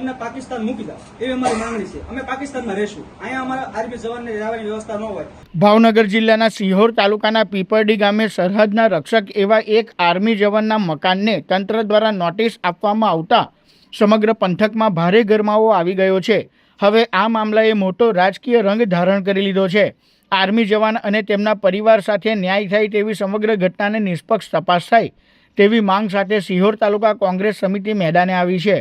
અમને પાકિસ્તાન મૂકી દો એવી અમારી માંગણી છે। અમે પાકિસ્તાનમાં રહેશું, અહીંયા અમારા આર્મી જવાનને રહેવાની વ્યવસ્થા ન હોય। ભાવનગર જિલ્લાના સિહોર તાલુકાના પીપરડી ગામે સરહદના રક્ષક એવા એક આર્મી જવાનના મકાનને તંત્ર દ્વારા નોટિસ આપવામાં આવતા સમગ્ર પંથકમાં ભારે ગરમાવો આવી ગયો છે। હવે આ મામલાએ મોટો રાજકીય રંગ ધારણ કરી લીધો છે। આર્મી જવાન અને તેમના પરિવાર સાથે ન્યાય થાય તેવી સમગ્ર ઘટનાને નિષ્પક્ષ તપાસ થાય તેવી માંગ સાથે સિહોર તાલુકા કોંગ્રેસ સમિતિ મેદાને આવી છે।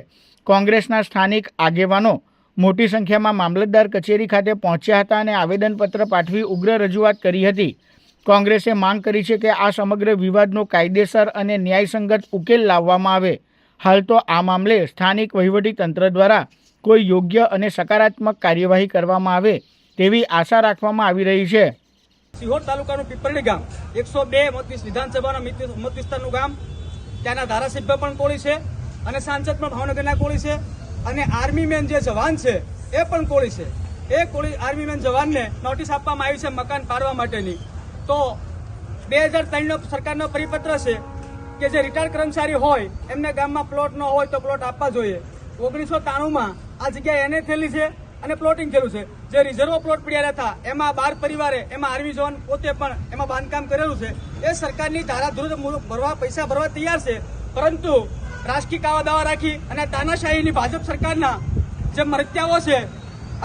કોંગ્રેસના સ્થાનિક આગેવાનો મોટી સંખ્યામાં મામલતદાર કચેરી ખાતે પહોંચ્યા હતા અને આવેદનપત્ર પાઠવી ઉગ્ર રજૂઆત કરી હતી। કોંગ્રેસે માંગ કરી છે કે આ સમગ્ર વિવાદનો કાયદેસર અને ન્યાયસંગત ઉકેલ લાવવામાં આવે। હાલ તો આ મામલે સ્થાનિક વહીવટીતંત્ર દ્વારા કોઈ યોગ્ય અને સકારાત્મક કાર્યવાહી કરવામાં આવે તેવી આશા રાખવામાં આવી રહી છે। સિહોર તાલુકાનું પીપરડી ગામ 102 વિધાનસભાના મત વિસ્તારનું ગામ, ત્યાંના ધારાસભ્ય પણ કોળી છે અને સાંસદ પણ ભાવનગરના કોળી છે અને આર્મી મેન જે જવાન છે એ પણ કોળી છે। એ કોળી આર્મી મેન જવાનને નોટિસ આપવામાં આવી છે મકાન પાડવા માટેની। તો 2003નો સરકારનો પરિપત્ર છે કે જે રિટાયર્ડ કર્મચારી હોય એમને ગામમાં પ્લોટ ન હોય તો પ્લોટ આપવા જોઈએ। 1993માં આ જગ્યા એને થયેલી છે અને પ્લોટિંગ થયેલું છે। જે રિઝર્વ પ્લોટ પડ્યા હતા એમાં 12 પરિવારે, એમાં આર્મી જવાન પોતે પણ એમાં બાંધકામ કરેલું છે। એ સરકારની ધારાધોરણ ભરવા પૈસા ભરવા તૈયાર છે, પરંતુ રાજકીય કાવા દાવા રાખી અને તાનાશાહીની ભાજપ સરકારના જે મરત્યાઓ છે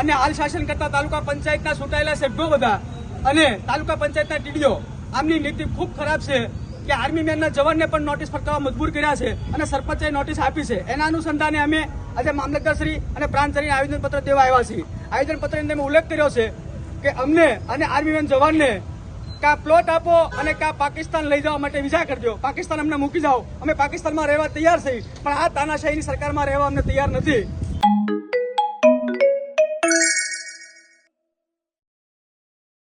અને હાલ શાસન કરતા તાલુકા પંચાયતના ચૂંટાયેલા સભ્યો બધા અને તાલુકા પંચાયતના ટીડીઓ, આમની નીતિ ખૂબ ખરાબ છે કે આર્મી મેનના જવાનને પણ નોટિસ ફટકારવા મજબૂર કર્યા છે અને સરપંચે નોટિસ આપી છે। એના અનુસંધાને અમે આજે મામલતદારશ્રી અને પ્રાંતશ્રીને આવેદનપત્ર દેવા આવ્યા છીએ। આવેદનપત્રની અંદર ઉલ્લેખ કર્યો છે કે અમને અને આર્મી મેન જવાનને કા પ્લોટ આપો અને કા પાકિસ્તાન લઈ જવા માટે વિઝા કરી દો। પાકિસ્તાન અમને મૂકી જાઓ, અમે પાકિસ્તાનમાં રહેવા તૈયાર છીએ, પણ આ તાનાશાહીની સરકારમાં રહેવા અમને તૈયાર નથી।